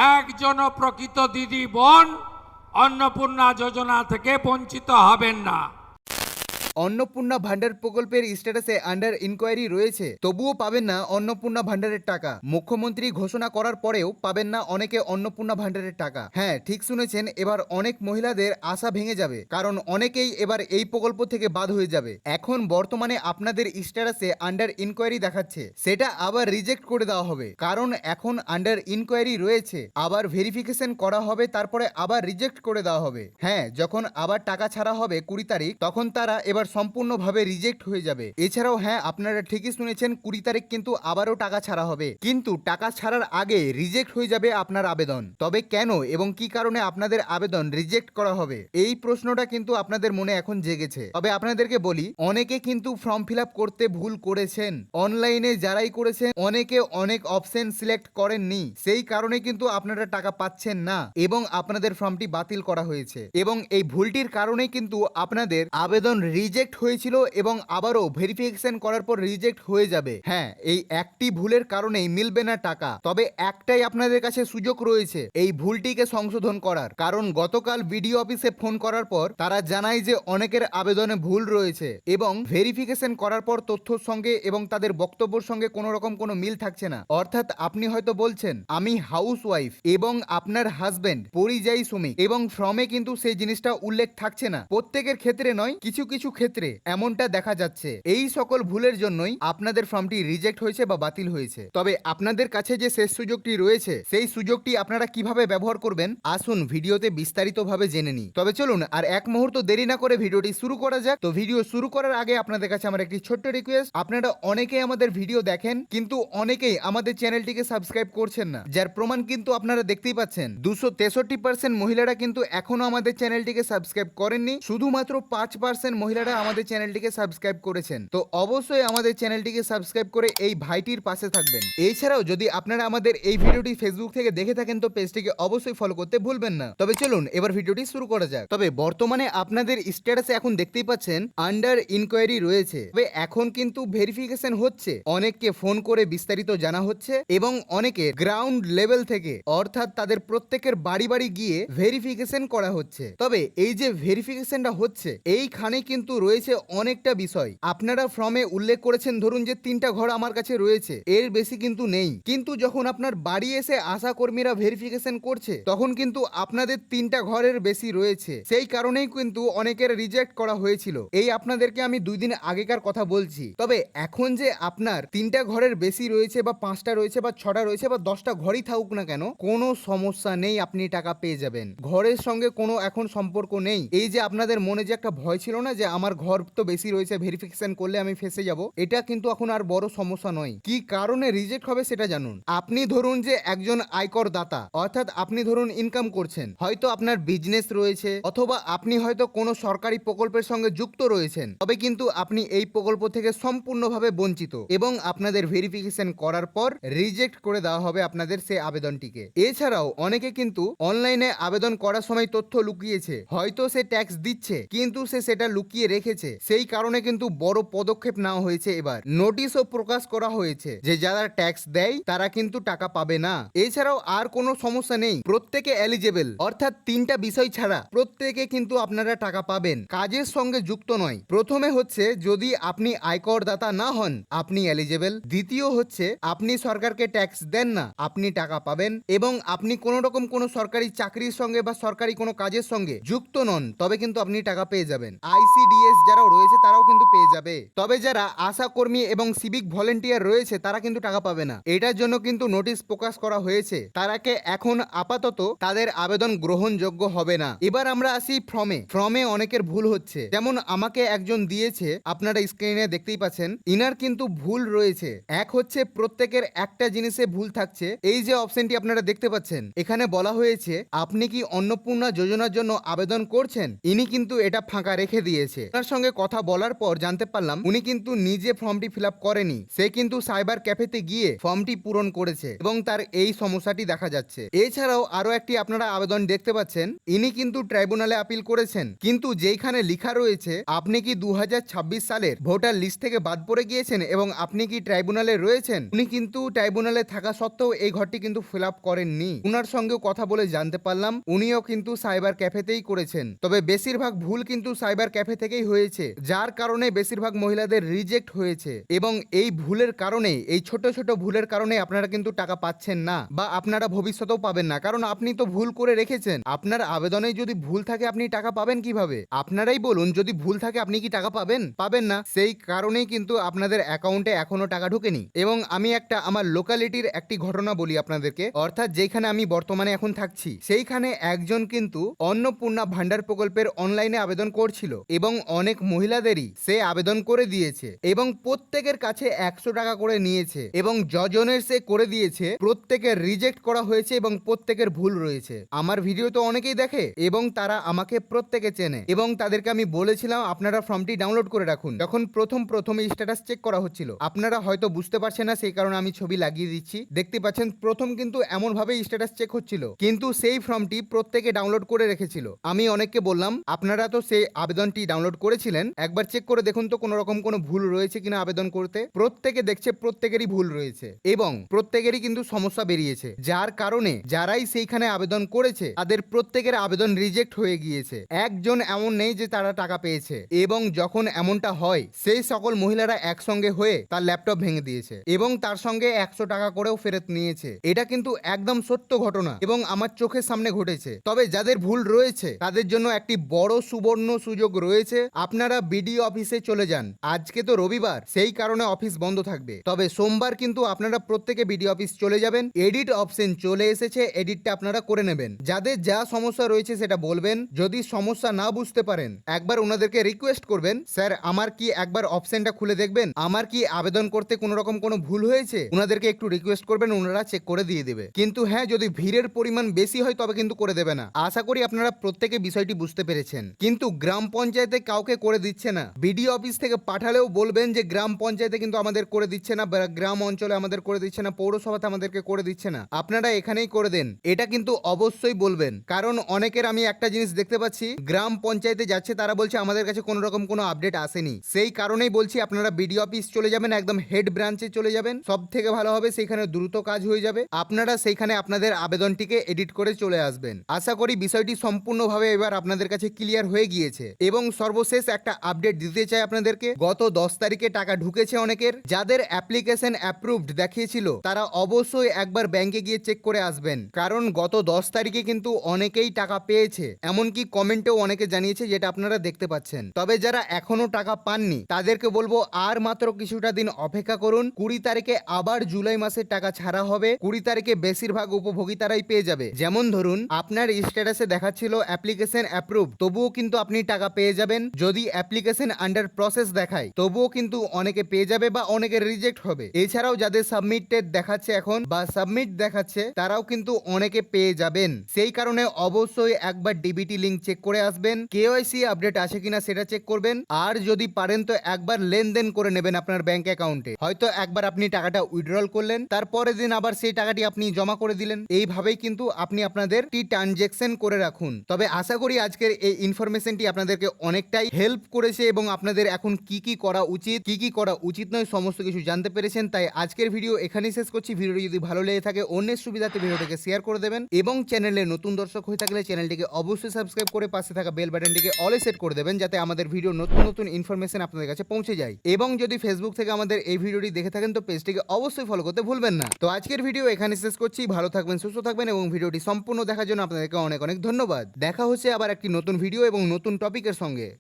একজনও প্রকৃত দিদি বোন অন্নপূর্ণা যোজনা থেকে বঞ্চিত হবেন না। অন্নপূর্ণা ভান্ডার প্রকল্পের স্ট্যাটাসে আন্ডার ইনকোয়ারি রয়েছে, তবুও পাবেন না অন্নপূর্ণা ভান্ডারের টাকা। মুখ্যমন্ত্রী ঘোষণা করার পরেও পাবেন না অনেকে অন্নপূর্ণা ভান্ডারের টাকা। হ্যাঁ, ঠিক শুনেছেন, এবার অনেক মহিলাদের আশা ভেঙে যাবে, কারণ অনেকেই এবার এই প্রকল্প থেকে বাদ হয়ে যাবে। এখন বর্তমানে আপনাদের স্ট্যাটাসে আন্ডার ইনকোয়ারি দেখাচ্ছে, সেটা আবার রিজেক্ট করে দেওয়া হবে, কারণ এখন আন্ডার ইনকোয়ারি রয়েছে। আবার ভেরিফিকেশন করা হবে, তারপরে আবার রিজেক্ট করে দেওয়া হবে। হ্যাঁ, যখন আবার টাকা ছাড়া হবে 20 তারিখ, তখন তারা এবার সম্পূর্ণভাবে রিজেক্ট হয়ে যাবে। এছাড়াও হ্যাঁ, আপনারা ঠিকই শুনেছেন, 20 তারিখ কিন্তু আবারও টাকা ছাড়া হবে, কিন্তু টাকা ছাড়ার আগে রিজেক্ট হয়ে যাবে আপনার আবেদন। তবে কেন এবং কি কারণে আপনাদের আবেদন রিজেক্ট করা হবে, এই প্রশ্নটা কিন্তু আপনাদের মনে এখন জেগেছে। তবে আপনাদেরকে বলি, অনেকে কিন্তু ফর্ম ফিল আপ করতে ভুল করেছেন। অনলাইনে যারাই করেছেন অনেকে অনেক অপশন সিলেক্ট করেননি, সেই কারণে কিন্তু আপনারা টাকা পাচ্ছেন না এবং আপনাদের ফর্মটি বাতিল করা হয়েছে। এবং এই ভুলটির কারণেই কিন্তু আপনাদের আবেদন রিজেক্ট হয়েছিল এবং আবারও ভেরিফিকেশন করার পর রিজেক্ট হয়ে যাবে। হ্যাঁ, এই একটি ভুলের কারণেই মিলবে না টাকা। তবে একটাই আপনাদের কাছে সুযোগ রয়েছে এই ভুলটিকে সংশোধন করার, কারণ গতকাল বিডিও অফিসে ফোন করার পর তারা জানায় যে অনেকের আবেদনে ভুল রয়েছে এবং ভেরিফিকেশন করার পর তথ্যর সঙ্গে এবং তাদের বক্তব্যের সঙ্গে কোনো রকম কোনো মিল থাকছে না। অর্থাৎ আপনি হয়তো বলছেন আমি হাউস ওয়াইফ এবং আপনার হাজবেন্ড পরিযায়ী শ্রমিক, এবং ফর্মে কিন্তু সেই জিনিসটা উল্লেখ থাকছে না। প্রত্যেকের ক্ষেত্রে নয়, কিছু কিছু ক্ষেত্রে এমনটা দেখা যাচ্ছে। এই সকল ভুলের জন্যই আপনাদের ফর্মটি রিজেক্ট হয়েছে বা বাতিল হয়েছে। তবে আপনাদের কাছে যে শেষ সুযোগটি রয়েছে, সেই সুযোগটি আপনারা কিভাবে ব্যবহার করবেন আসুন ভিডিওতে বিস্তারিতভাবে জেনে নিই। তবে চলুন আর এক মুহূর্ত দেরি না করে ভিডিওটি শুরু করা যাক। তো ভিডিও শুরু করার আগে আপনাদের কাছে আমার একটি ছোট্ট রিকোয়েস্ট, আপনারা অনেকেই আমাদের ভিডিও দেখেন কিন্তু অনেকেই আমাদের চ্যানেলটিকে সাবস্ক্রাইব করছেন না, যার প্রমাণ কিন্তু আপনারা দেখতেই পাচ্ছেন। 263% মহিলারা কিন্তু এখনো আমাদের চ্যানেলটিকে সাবস্ক্রাইব করেননি, শুধুমাত্র 5% মহিলারা আমাদের চ্যানেলটিকে সাবস্ক্রাইব করেছেন। তো অবশ্যই আমাদের চ্যানেলটিকে সাবস্ক্রাইব করে এই ভাইটির পাশে থাকবেন। এছাড়াও যদি আপনারা আমাদের এই ভিডিওটি ফেসবুক থেকে দেখে থাকেন তো পেজটিকে অবশ্যই ফলো করতে ভুলবেন না। তবে চলুন এবার ভিডিওটি শুরু করা যাক। তবে বর্তমানে আপনাদের স্ট্যাটাসে এখন দেখতেই পাচ্ছেন আন্ডার ইনকোয়ারি রয়েছে। তবে এখন কিন্তু ভেরিফিকেশন হচ্ছে, অনেককে ফোন করে বিস্তারিত জানা হচ্ছে এবং অনেকে গ্রাউন্ড লেভেল থেকে অর্থাৎ তাদের প্রত্যেকের বাড়ি বাড়ি গিয়ে ভেরিফিকেশন করা হচ্ছে। তবে এই যে ভেরিফিকেশনটা হচ্ছে, এইখানে কিন্তু রয়েছে অনেকটা বিষয়। আপনারা ফর্মে উল্লেখ করেছেন ধরুন যে 3টা ঘর আমার কাছে রয়েছে, এর বেশি কিন্তু নেই, কিন্তু যখন আপনার বাড়ি এসে আশা কর্মীরা ভেরিফিকেশন করছে তখন কিন্তু আপনাদের 3টা ঘরের বেশি রয়েছে। সেই কারণেই কিন্তু অনেকের রিজেক্ট করা হয়েছিল। এই আপনাদেরকে আমি 2 দিন আগেকার কথা বলছি। তবে এখন যে আপনার 3টা ঘরের বেশি রয়েছে বা 5টা রয়েছে বা 6টা রয়েছে বা 10টা ঘরই থাকুক না কেন, কোনো সমস্যা নেই, আপনি টাকা পেয়ে যাবেন। ঘরের সঙ্গে কোনো এখন সম্পর্ক নেই। এই যে আপনাদের মনে যে একটা ভয় ছিল না যে আমার ঘর তো বেশি রয়েছে, ভেরিফিকেশন করলে আমি ফেসে যাব, এটা কিন্তু এখন আর বড় সমস্যা নয়। কি কারণে রিজেক্ট হবে সেটা জানুন। আপনি ধরুন যে একজন আয়কর দাতা, অর্থাৎ আপনি ধরুন ইনকাম করছেন, হয়তো আপনার বিজনেস রয়েছে অথবা আপনি হয়তো কোনো সরকারি প্রকল্পের সঙ্গে যুক্ত রয়েছেন, তবে কিন্তু আপনি এই প্রকল্প থেকে সম্পূর্ণভাবে বঞ্চিত এবং আপনাদের ভেরিফিকেশন করার পর রিজেক্ট করে দেওয়া হবে আপনাদের সেই আবেদনটিকে। এছাড়াও অনেকে কিন্তু অনলাইনে আবেদন করার সময় তথ্য লুকিয়েছে, হয়তো সে ট্যাক্স দিচ্ছে কিন্তু সে সেটা লুকিয়ে রেখেছে, সেই কারণে কিন্তু বড় পদক্ষেপ নেওয়া হয়েছে। এবার নোটিশও প্রকাশ করা হয়েছে যে যারা ট্যাক্স দেয় তারা কিন্তু টাকা পাবে না। এছাড়াও আর কোনো সমস্যা নেই, প্রত্যেকে এলিজেবল, অর্থাৎ 3টা বিষয় ছাড়া প্রত্যেকে কিন্তু আপনারা টাকা পাবেন, কাজের সঙ্গে যুক্ত নয়। প্রথমে হচ্ছে যদি আপনি আয়কর দাতা না হন আপনি এলিজেবল, দ্বিতীয় হচ্ছে আপনি সরকারকে ট্যাক্স দেন না আপনি টাকা পাবেন, এবং আপনি কোনো রকম কোনো সরকারি চাকরির সঙ্গে বা সরকারি কোনো কাজের সঙ্গে যুক্ত নন তবে কিন্তু আপনি টাকা পেয়ে যাবেন। ICDS যারাও রয়েছে তারাও কিন্তু পেয়ে যাবে। তবে যারা আশা কর্মী এবং সিভিক ভলেন্টিয়ার রয়েছে তারা কিন্তু টাকা পাবে না। এটার জন্য কিন্তু নোটিশ প্রকাশ করা হয়েছে, তারাকে এখন আপাতত তাদের আবেদন গ্রহণযোগ্য হবে না। এবার আমরা আসি ফর্মে অনেকের ভুল হচ্ছে, যেমন আমাকে একজন দিয়েছে, আপনারা স্ক্রিনে দেখতেই পাচ্ছেন, ইনার কিন্তু ভুল রয়েছে। এক হচ্ছে প্রত্যেকের একটা জিনিসে ভুল থাকছে। এই যে অপশনটি আপনারা দেখতে পাচ্ছেন, এখানে বলা হয়েছে আপনি কি অন্নপূর্ণা যোজনার জন্য আবেদন করছেন, ইনি কিন্তু এটা ফাঁকা রেখে দিয়েছে। তার সঙ্গে কথা বলার পর জানতে পারলাম উনি কিন্তু নিজে ফর্মটি ফিল আপ করেনি, সে কিন্তু সাইবার ক্যাফেতে গিয়ে ফর্মটি পূরণ করেছে এবং তার এই সমস্যাটি দেখা যাচ্ছে। এছাড়াও আরো একটি আপনারা আবেদন দেখতে পাচ্ছেন, ইনি কিন্তু ট্রাইব্যুনালে আপিল করেছেন, কিন্তু যেইখানে লেখা রয়েছে আপনি কি 2026 সালের ভোটার লিস্ট থেকে বাদ পড়ে গিয়েছেন এবং আপনি কি ট্রাইব্যুনালে রয়েছেন, উনি কিন্তু ট্রাইব্যুনালে থাকা সত্ত্বেও এই ঘরটি কিন্তু ফিল আপ করেননি। উনার সঙ্গেও কথা বলে জানতে পারলাম উনিও কিন্তু সাইবার ক্যাফেতেই করেছেন, তবে বেশিরভাগ ভুল কিন্তু সাইবার ক্যাফে থেকেই হয়েছে, যার কারণে বেশিরভাগ মহিলাদের রিজেক্ট হয়েছে এবং এই ভুলের কারণে, এই ছোট ছোট ভুলের কারণে আপনারা কিন্তু টাকা পাচ্ছেন না বা আপনারা ভবিষ্যতেও পাবেন না, কারণ আপনি তো ভুল করে রেখেছেন। আপনার আবেদনে যদি ভুল থাকে আপনি টাকা পাবেন কিভাবে? আপনারাই বলুন, যদি ভুল থাকে আপনি কি টাকা পাবেন? পাবেন না। সেই কারণেই কিন্তু আপনাদের অ্যাকাউন্টে এখনো টাকা ঢোকেনি। এবং আমি একটা আমার লোকালিটির একটি ঘটনা বলি আপনাদেরকে, অর্থাৎ যেখানে আমি বর্তমানে এখন থাকছি সেইখানে একজন কিন্তু অন্নপূর্ণা ভান্ডার প্রকল্পের অনলাইনে আবেদন করছিল এবং অনেক মহিলাদেরই সে আবেদন করে দিয়েছে এবং প্রত্যেকের কাছে 100 টাকা করে নিয়েছে এবং যজনের সে করে দিয়েছে, প্রত্যেকের রিজেক্ট করা হয়েছে এবং প্রত্যেকের ভুল রয়েছে। আমার ভিডিও তো অনেকেই দেখে এবং তারা আমাকে প্রত্যেকে চেনে এবং তাদেরকে আমি বলেছিলাম আপনারা ফর্মটি ডাউনলোড করে রাখুন। যখন প্রথম স্ট্যাটাস চেক করা হচ্ছিল, আপনারা হয়তো বুঝতে পারছেন না সেই কারণে আমি ছবি লাগিয়ে দিচ্ছি, দেখতে পাচ্ছেন প্রথম কিন্তু এমন ভাবে স্ট্যাটাস চেক হচ্ছিল, কিন্তু সেই ফর্মটি প্রত্যেকে ডাউনলোড করে রেখেছিল। আমি অনেককে বললাম আপনারা তো সেই আবেদনটি ডাউনলোড করেছিলেন, একবার চেক করে দেখুন তো কোনো রকম কোনো ভুল রয়েছে কিনা আবেদন করতে। প্রত্যেকে দেখছে প্রত্যেকেরই ভুল রয়েছে এবং প্রত্যেকেরই কিন্তু সমস্যা বেরিয়েছে, যার কারণে যারাই সেইখানে আবেদন করেছে তাদের প্রত্যেকের আবেদন রিজেক্ট হয়ে গিয়েছে। একজন এমন নেই যে তারা টাকা পেয়েছে এবং যখন এমনটা হয় সেই সকল মহিলারা একসঙ্গে হয়ে তার ল্যাপটপ ভেঙে দিয়েছে এবং তার সঙ্গে 100 টাকা করেও ফেরত নিয়েছে। এটা কিন্তু একদম সত্য ঘটনা এবং আমার চোখের সামনে ঘটেছে। তবে যাদের ভুল রয়েছে তাদের জন্য একটি বড় সুবর্ণ সুযোগ রয়েছে, আপনারা বিডিও অফিসে চলে যান। আজকে তো রবিবার, সেই কারণে অফিস বন্ধ থাকবে, তবে সোমবার কিন্তু আপনারা প্রত্যেকে বিডিও অফিস চলে যাবেন। এডিট অপশন চলে এসেছে, এডিটটা আপনারা করে নেবেন। যাদের যা সমস্যা রয়েছে সেটা বলবেন, যদি সমস্যা না বুঝতে পারেন একবার ওনাদেরকে রিকোয়েস্ট করবেন, স্যার আমার কি একবার অপশনটা খুলে দেখবেন, আমার কি আবেদন করতে কোনো রকম কোনো ভুল হয়েছে, ওনাদেরকে একটু রিকোয়েস্ট করবেন, ওনারা চেক করে দিয়ে দেবে। কিন্তু হ্যাঁ, যদি ভিড়ের পরিমাণ বেশি হয় তবে কিন্তু করে দেবে না। আশা করি আপনারা প্রত্যেকে বিষয়টি বুঝতে পেরেছেন। কিন্তু গ্রাম পঞ্চায়েতে কাউকে করে দিচ্ছে না, বিডিও অফিস থেকে পাঠালেও বলবেন যে গ্রাম পঞ্চায়েতে কিন্তু আমাদের করে দিচ্ছে না, বা গ্রাম অঞ্চলে আমাদের করে দিচ্ছে না, পৌরসভাতে আমাদেরকে করে দিচ্ছে না, আপনারা এখানেই করে দেন, এটা কিন্তু অবশ্যই বলবেন। কারণ অনেকের আমি একটা জিনিস দেখতে পাচ্ছি, গ্রাম পঞ্চায়েতে যাচ্ছে তারা বলছে আমাদের কাছে কোনো রকম কোনো আপডেট আসেনি। সেই কারণেই বলছি আপনারা বিডিও অফিস চলে যাবেন, একদম হেড ব্রাঞ্চে চলে যাবেন, সব থেকে ভালো হবে, সেখানে দ্রুত কাজ হয়ে যাবে। আপনারা সেইখানে আপনাদের আবেদনটিকে এডিট করে চলে আসবেন। আশা করি বিষয়টি সম্পূর্ণভাবে এবার আপনাদের কাছে ক্লিয়ার হয়ে গিয়েছে। এবং সর্বশেষ একটা আপডেট দিতে চাই আপনাদেরকে, গত 10 তারিখে টাকা ঢুকেছে অনেকের, যাদের অ্যাপ্লিকেশন অ্যাপ্রুভড দেখিয়েছিল তারা অবশ্যই একবার ব্যাংকে গিয়ে চেক করে আসবেন, কারণ গত 10 তারিখে কিন্তু অনেকেই টাকা পেয়েছে, এমনকি কমেন্টেও অনেকে জানিয়েছে, যেটা আপনারা দেখতে পাচ্ছেন। তবে যারা এখনো টাকা পাননি তাদেরকে বলবো আর মাত্র কিছুটা দিন অপেক্ষা করুন। 20 তারিখে আবার জুলাই মাসের টাকা ছাড়া হবে। 20 তারিখে বেশিরভাগ উপভোগীতারাই পেয়ে যাবে। যেমন ধরুন আপনার স্ট্যাটাসে দেখাচ্ছিল অ্যাপ্লিকেশন অ্যাপ্রুভ, তবুও কিন্তু আপনি টাকা পেয়ে যাবেন। যদি অ্যাপ্লিকেশন আন্ডার প্রসেস দেখায় তবুও কিন্তু অনেকে পেয়ে যাবে বা অনেকের রিজেক্ট হবে। এছাড়াও যাদের সাবমিটেড দেখাচ্ছে এখন বা সাবমিট দেখাচ্ছে তারাও কিন্তু অনেকে পেয়ে যাবেন। সেই কারণে অবশ্যই একবার ডিবিটি লিংক চেক করে আসবেন, কেওয়াইসি আপডেট আসে কিনা সেটা চেক করবেন, আর যদি পারেন তো একবার লেনদেন করে নেবেন আপনার ব্যাংক অ্যাকাউন্টে। হয়তো একবার আপনি টাকাটা উইথড্রল করলেন, তারপরের দিন আবার সেই টাকাটি আপনি জমা করে দিলেন। এইভাবেই কিন্তু আপনি আপনাদের ট্রানজেকশন করে রাখুন। তবে আশা করি আজকের এই ইনফরমেশনটি আপনাদেরকে অনেকটাই হেল্প করেছে এবং আপনাদের এখন কি কি করা উচিত, কি কি করা উচিত নয়, সমস্ত কিছু জানতে পেরেছেন। তাই আজকের ভিডিও এখানেই শেষ করছি। ভিডিওটি যদি ভালো লেগে থাকে অন্যের সুবিধাতে ভিডিওটিকে শেয়ার করে দেবেন এবং চ্যানেলে নতুন দর্শক হয়ে থাকলে চ্যানেলটিকে অবশ্যই সাবস্ক্রাইব করে পাশে থাকা বেল বাটনটিকে অলে সেট করে দেবেন, যাতে আমাদের ভিডিও নতুন নতুন ইনফরমেশন আপনাদের কাছে পৌঁছে যায়। এবং যদি ফেসবুক থেকে আমাদের এই ভিডিওটি দেখে থাকেন তো পেজটিকে অবশ্যই ফলো করতে ভুলবেন না। তো আজকের ভিডিও এখানে শেষ করছি। ভালো থাকবেন, সুস্থ থাকবেন এবং ভিডিওটি সম্পূর্ণ দেখার জন্য আপনাদেরকে অনেক অনেক ধন্যবাদ। দেখা হচ্ছে আবার একটি নতুন ভিডিও এবং নতুন টপিকের সঙ্গে।